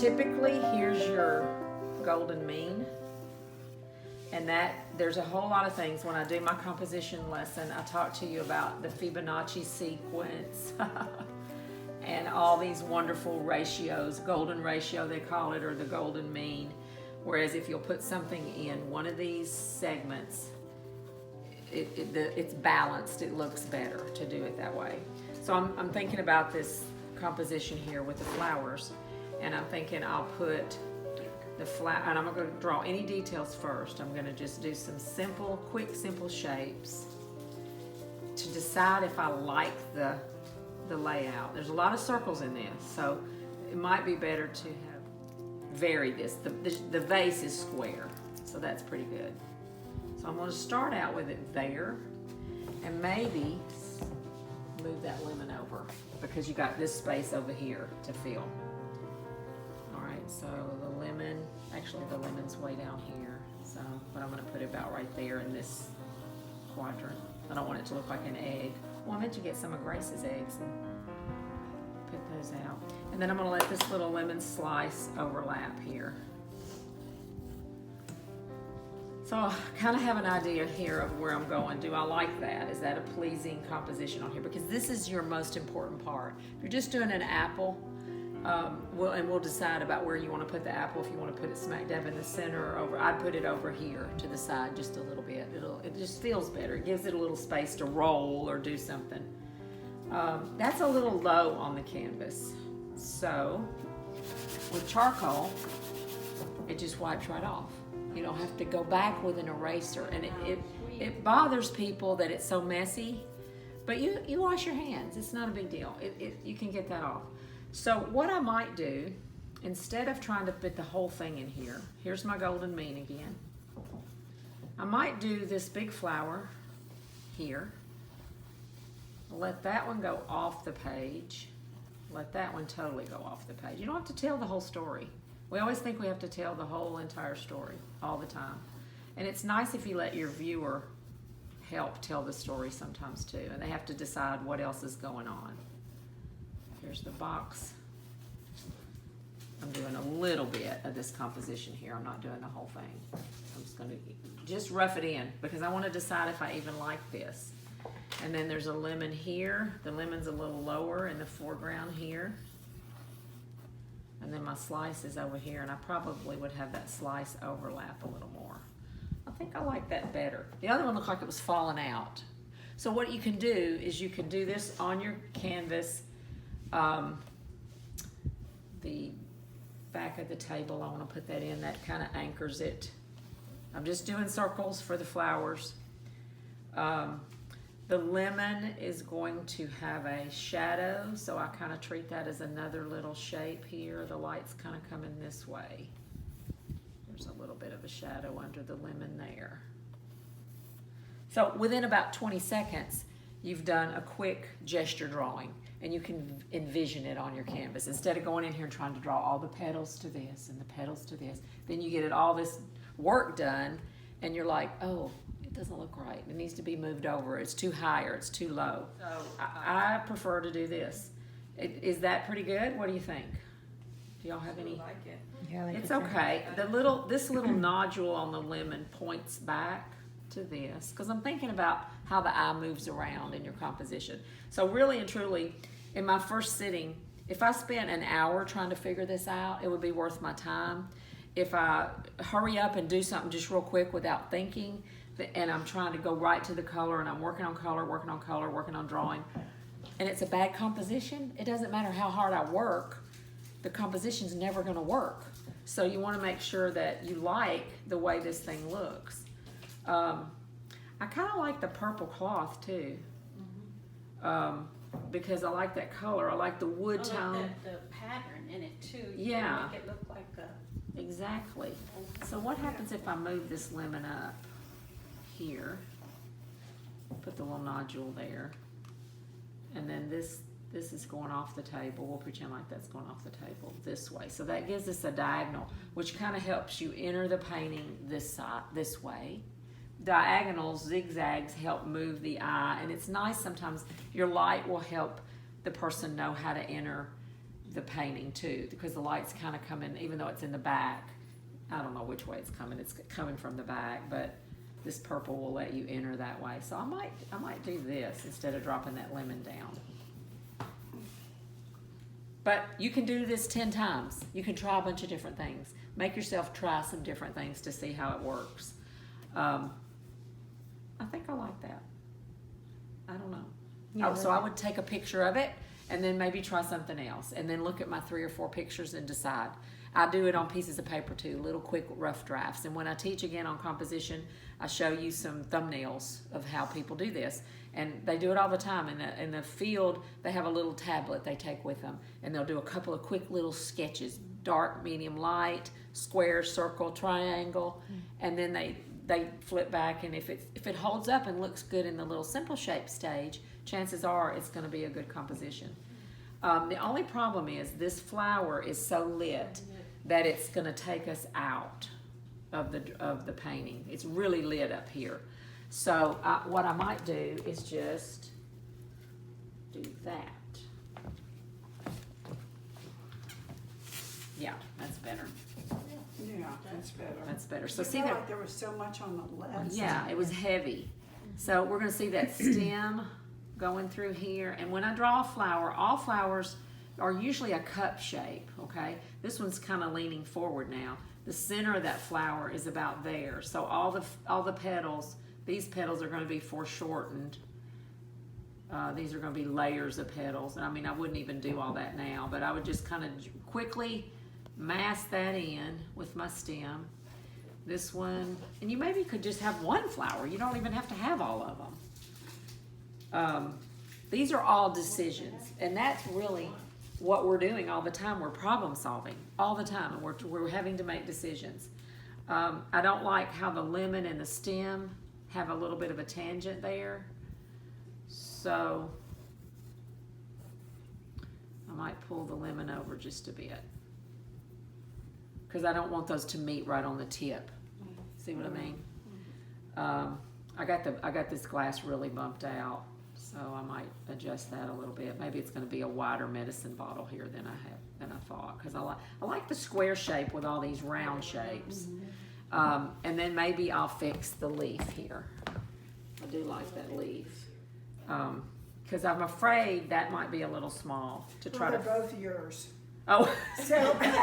typically, here's your golden mean. And that, there's a whole lot of things. When I do my composition lesson, I talk to you about the Fibonacci sequence and all these wonderful ratios, golden ratio they call it, or the golden mean. Whereas if you'll put something in one of these segments, it's balanced, it looks better to do it that way. So I'm thinking about this composition here with the flowers, and I'm thinking I'll put the flower, and I'm not going to draw any details first. I'm going to just do some simple, quick, simple shapes to decide if I like the layout. There's a lot of circles in this, so it might be better to have varied this. The vase is square, so that's pretty good. So I'm going to start out with it there, and maybe move that lemon over because you got this space over here to fill. All right, so the lemon, actually the lemon's way down here, so, but I'm going to put it about right there in this quadrant. I don't want it to look like an egg. Well, I meant to get some of Grace's eggs and put those out. And then I'm going to let this little lemon slice overlap here. So I kind of have an idea here of where I'm going. Do I like that? Is that a pleasing composition on here? Because this is your most important part. If you're just doing an apple, we'll decide about where you want to put the apple. If you want to put it smack dab in the center or over, I'd put it over here to the side just a little bit. It just feels better. It gives it a little space to roll or do something. That's a little low on the canvas. So with charcoal, it just wipes right off. You don't have to go back with an eraser, and it bothers people that it's so messy, but you wash your hands. It's not a big deal. You can get that off. So what I might do, instead of trying to put the whole thing in here, here's my golden mean again. I might do this big flower here. Let that one go off the page. Let that one totally go off the page. You don't have to tell the whole story. We always think we have to tell the whole entire story all the time. And it's nice if you let your viewer help tell the story sometimes too, and they have to decide what else is going on. Here's the box. I'm doing a little bit of this composition here. I'm not doing the whole thing. I'm just gonna just rough it in because I want to decide if I even like this. And then there's a lemon here. The lemon's a little lower in the foreground here. And then my slice is over here, and I probably would have that slice overlap a little more. I think I like that better. The other one looked like it was falling out. So what you can do is you can do this on your canvas. The back of the table, I want to put that in. That kind of anchors it. I'm just doing circles for the flowers. The lemon is going to have a shadow, so I kind of treat that as another little shape here. The light's kind of coming this way. There's a little bit of a shadow under the lemon there. So within about 20 seconds, you've done a quick gesture drawing, and you can envision it on your canvas. Instead of going in here and trying to draw all the petals to this and the petals to this, then you get all this work done, and you're like, oh, it doesn't look right. It needs to be moved over. It's too high or it's too low. So I prefer to do this. Is that pretty good? What do you think? Do y'all have any? I like it. Yeah, it's okay. This little nodule on the lemon points back to this because I'm thinking about how the eye moves around in your composition. So really and truly, in my first sitting, if I spent an hour trying to figure this out, it would be worth my time. If I hurry up and do something just real quick without thinking, and I'm trying to go right to the color, and I'm working on color, working on drawing, and it's a bad composition, it doesn't matter how hard I work, the composition's never going to work. So you want to make sure that you like the way this thing looks. I kind of like the purple cloth too, because I like that color. I like the wood tone. The pattern in it too. Yeah. Make it look like a... Exactly. So what happens if I move this lemon up here? Put the little nodule there, and then this is going off the table. We'll pretend like that's going off the table this way. So that gives us a diagonal, which kind of helps you enter the painting this side, this way. Diagonals, zigzags help move the eye, and it's nice sometimes. Your light will help the person know how to enter the painting too, because the light's kind of coming, even though it's in the back. I don't know which way it's coming. It's coming from the back, but this purple will let you enter that way. So I might do this instead of dropping that lemon down. But you can do this 10 times. You can try a bunch of different things. Make yourself try some different things to see how it works. I think I like that. I don't know. Yeah, so I would take a picture of it and then maybe try something else and then look at my 3 or 4 pictures and decide. I do it on pieces of paper too, little quick rough drafts. And when I teach again on composition, I show you some thumbnails of how people do this. And they do it all the time. In the field, they have a little tablet they take with them. And they'll do a couple of quick little sketches, dark, medium, light, square, circle, triangle. And then they flip back. And if it holds up and looks good in the little simple shape stage, chances are it's going to be a good composition. The only problem is this flower is so lit that it's going to take us out of the painting. It's really lit up here. So what I might do is just do that. Yeah, that's better. Yeah, that's better. That's better. So I see feel that? like there was so much on the left. Yeah, it was heavy. So we're going to see that stem going through here. And when I draw a flower, all flowers are usually a cup shape, okay? This one's kind of leaning forward now. The center of that flower is about there. So all the petals, these petals are going to be foreshortened. These are going to be layers of petals. And I mean, I wouldn't even do all that now, but I would just kind of quickly mask that in with my stem. This one, and you maybe could just have one flower. You don't even have to have all of them. These are all decisions, and that's really what we're doing all the time. We're problem solving all the time, and we're having to make decisions. I don't like how the lemon and the stem have a little bit of a tangent there, so I might pull the lemon over just a bit because I don't want those to meet right on the tip. See what I mean? I got this glass really bumped out, so I might adjust that a little bit. Maybe it's going to be a wider medicine bottle here than I thought, because I like the square shape with all these round shapes. And then maybe I'll fix the leaf here. I do like that leaf, because I'm afraid that might be a little small to try Well, to. they're both yours. Oh. So, okay.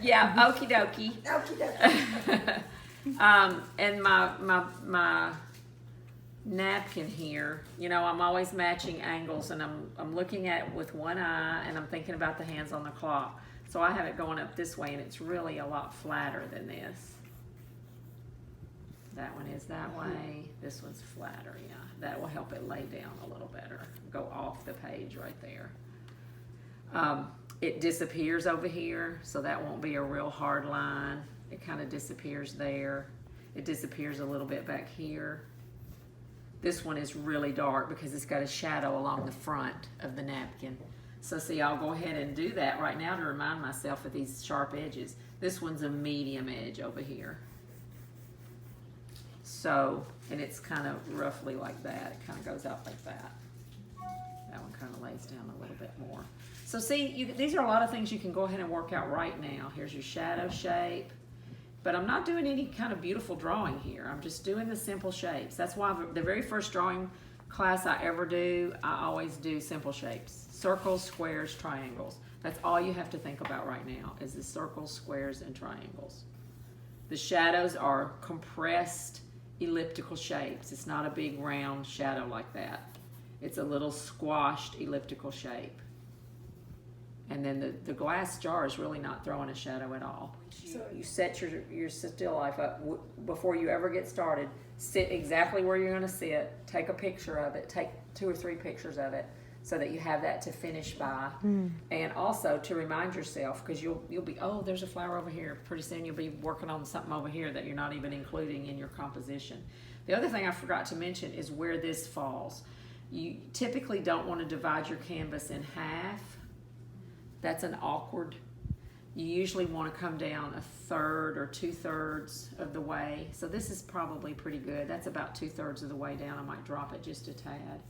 Yeah, okie dokie. Okie dokie. And my napkin here, you know, I'm always matching angles, and I'm looking at it with one eye, and I'm thinking about the hands on the clock. So I have it going up this way, and it's really a lot flatter than this. That one is that way. This one's flatter, yeah. That will help it lay down a little better. Go off the page right there. It disappears over here, so that won't be a real hard line. It kind of disappears there. It disappears a little bit back here. This one is really dark because it's got a shadow along the front of the napkin. So see, I'll go ahead and do that right now to remind myself of these sharp edges. This one's a medium edge over here. So, and it's kind of roughly like that. It kind of goes out like that. That one kind of lays down a little bit more. So see, these are a lot of things you can go ahead and work out right now. Here's your shadow shape. But I'm not doing any kind of beautiful drawing here. I'm just doing the simple shapes. That's why the very first drawing class I ever do, I always do simple shapes. Circles, squares, triangles. That's all you have to think about right now is the circles, squares, and triangles. The shadows are compressed elliptical shapes. It's not a big round shadow like that. It's a little squashed elliptical shape. And then the glass jar is really not throwing a shadow at all. You set your still life up before you ever get started. Sit exactly where you're going to sit. Take a picture of it. Take 2 or 3 pictures of it so that you have that to finish by. And also to remind yourself, because you'll be, oh, there's a flower over here. Pretty soon you'll be working on something over here that you're not even including in your composition. The other thing I forgot to mention is where this falls. You typically don't want to divide your canvas in half. That's an awkward. You usually want to come down 1/3 or 2/3 of the way. So this is probably pretty good. That's about 2/3 of the way down. I might drop it just a tad.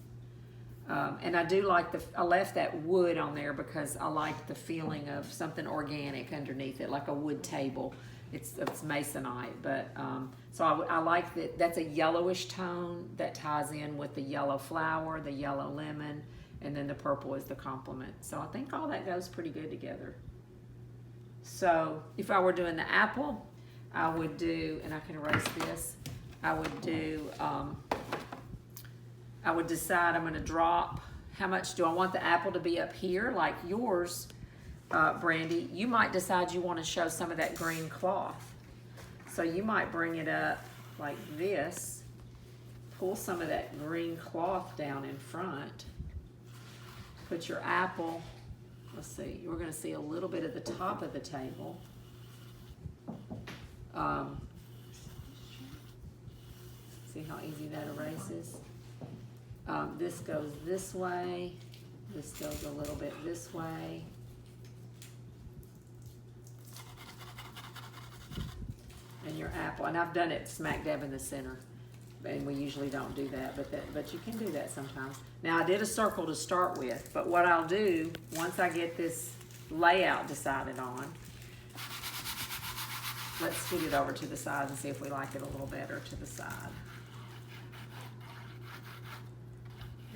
And I do like I left that wood on there because I like the feeling of something organic underneath it, like a wood table. It's masonite, but so I like that. That's a yellowish tone that ties in with the yellow flower, the yellow lemon, and then the purple is the complement. So I think all that goes pretty good together. So if I were doing the apple, I would do, and I can erase this, I would do, I would decide I'm going to drop, how much do I want the apple to be up here, like yours, Brandy. You might decide you want to show some of that green cloth. So you might bring it up like this, pull some of that green cloth down in front, put your apple, let's see, we're going to see a little bit of the top of the table. See how easy that erases? This goes this way, this goes a little bit this way. And your apple, and I've done it smack dab in the center, and we usually don't do that, but you can do that sometimes. Now I did a circle to start with, but what I'll do, once I get this layout decided on, let's scoot it over to the side and see if we like it a little better to the side.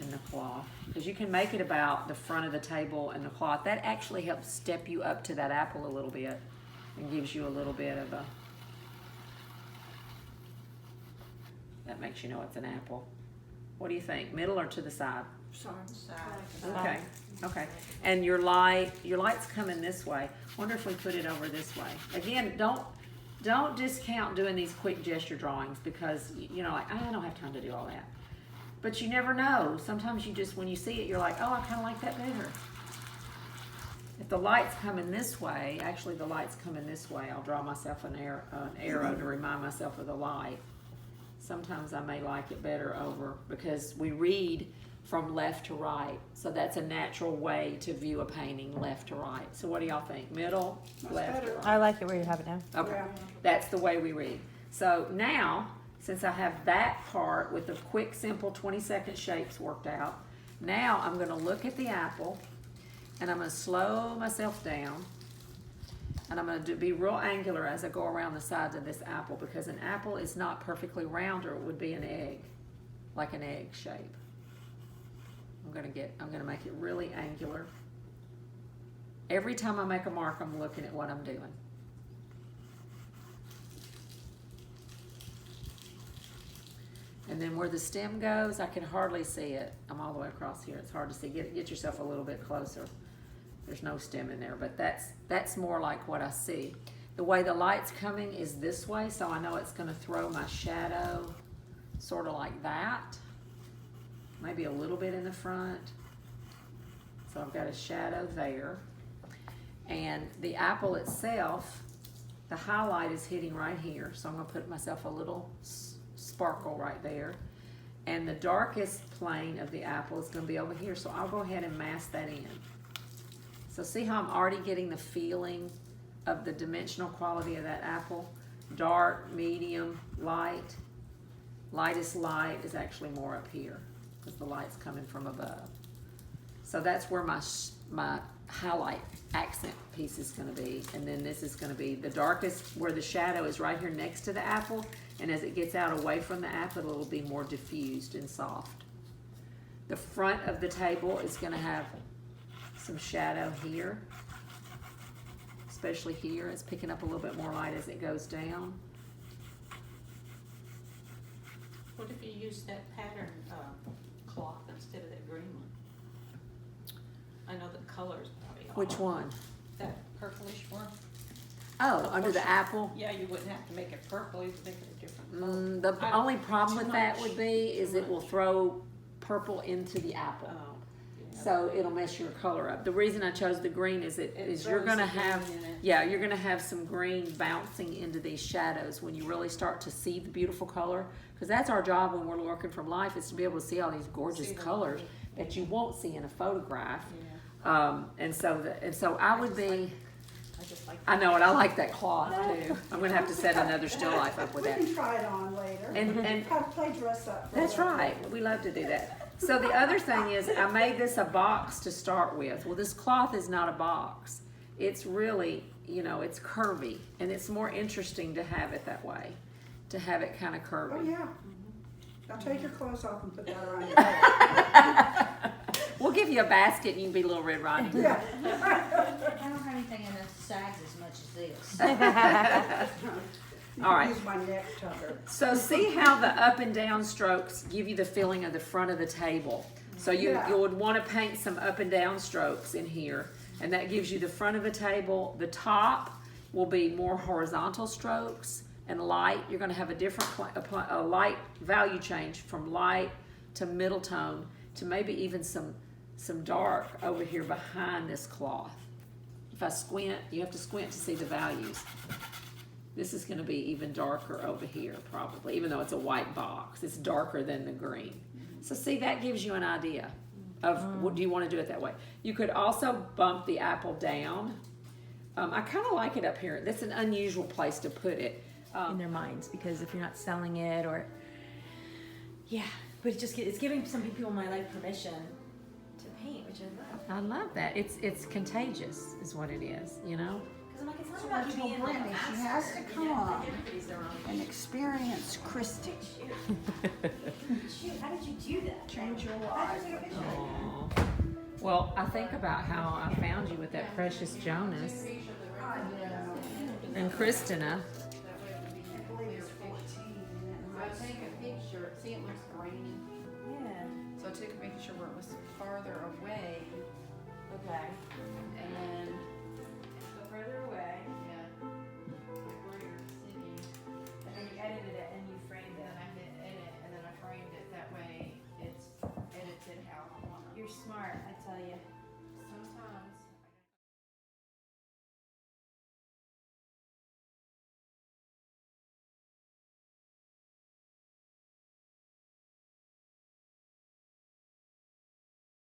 And the cloth, because you can make it about the front of the table and the cloth. That actually helps step you up to that apple a little bit and gives you a little bit of a, that makes you know it's an apple. What do you think, middle or to the side? Sorry. Okay, okay. And your light's coming this way. Wonder if we put it over this way. Again, don't discount doing these quick gesture drawings because, you know, like, I don't have time to do all that. But you never know. Sometimes you just, when you see it, you're like, oh, I kind of like that better. If the light's coming this way, actually the light's coming this way, I'll draw myself an arrow to remind myself of the light. Sometimes I may like it better over, because we read from left to right. So that's a natural way to view a painting, left to right. So what do y'all think? Middle, That's left, better. right? I like it where you have it now. Okay, Yeah. that's the way we read. So now, since I have that part with the quick, simple 20-second shapes worked out, now I'm gonna look at the apple and I'm gonna slow myself down and I'm gonna be real angular as I go around the sides of this apple, because an apple is not perfectly round, or it would be an egg, like an egg shape. I'm gonna make it really angular. Every time I make a mark, I'm looking at what I'm doing. And then where the stem goes, I can hardly see it. I'm all the way across here. It's hard to see. Get yourself a little bit closer. There's no stem in there, but that's more like what I see. The way the light's coming is this way, so I know it's gonna throw my shadow sort of like that. Maybe a little bit in the front. So I've got a shadow there. And the apple itself, the highlight is hitting right here, so I'm gonna put myself a little sparkle right there. And the darkest plane of the apple is going to be over here, so I'll go ahead and mask that in. So see how I'm already getting the feeling of the dimensional quality of that apple? Dark, medium, light. Lightest light is actually more up here because the light's coming from above. So that's where my highlight accent piece is going to be, and then this is going to be the darkest, where the shadow is right here next to the apple, and as it gets out away from the apple, it'll be more diffused and soft. The front of the table is going to have some shadow here, especially here. It's picking up a little bit more light as it goes down. What if you use that pattern cloth instead of that green one? I know the color's probably off. Which one? That purplish one. Oh, under the apple? Yeah, you wouldn't have to make it purple, you could make it a different color. The only problem with too that much. would be is Too it will much. throw purple into the apple. Oh, yeah. So it'll mess your color up. The reason I chose the green is It you're throws gonna the green have, in it. yeah, you're gonna have some green bouncing into these shadows when you really start to see the beautiful color. Because that's our job when we're working from life, is to be able to see all these gorgeous See the colors light. that you won't see in a photograph. Yeah, And so I would be, I just like. I know, and I like that cloth too. I'm gonna have to set another still life up with We that. can try it on later. And Have play dress up. for that's later. right. We love to do that. So the other thing is, I made this a box to start with. Well, this cloth is not a box. It's really, you know, it's curvy, and it's more interesting to have it that way, to have it kind of Oh, curvy. yeah. Now take your clothes off and put that around your head. We'll give you a basket, and you can be Little Red Riding Hood. Yeah. I don't have anything in that sags as much as this. You All can right. use my neck tucker. So see how the up and down strokes give you the feeling of the front of the table. So you Yeah. would want to paint some up and down strokes in here, and that gives you the front of the table. The top will be more horizontal strokes and light. You're going to have a different a light value change from light to middle tone to maybe even some dark over here behind this cloth. If I squint, you have to squint to see the values. This is going to be even darker over here, probably, even though it's a white box. It's darker than the green. So see, that gives you an idea of what do you want to do it that way. You could also bump the apple down. I kind of like it up here. That's an unusual place to put it. In their minds, because if you're not selling it or but it's giving some people in my life permission to paint, which I love. I love that. It's contagious, is what it is. You know. Because I'm like, it's not So about I you told being like a Brandy she master, has to you come know, like on everybody's their own. and experience Christy. Shoot, how did you do that? Change your How life. did you take a picture? Aw. Well, I think about how I found you with that precious Jonas I know. and Christina. I believe it's 14. So I take a picture, see it looks grainy, Yeah. so I took a picture where it was farther away, Okay. and then, So further away, yeah, like where you're sitting, and then you edited it and you framed and it. then I hit edit, and then I framed it, that way it's edited how I want it. You're smart, I tell you.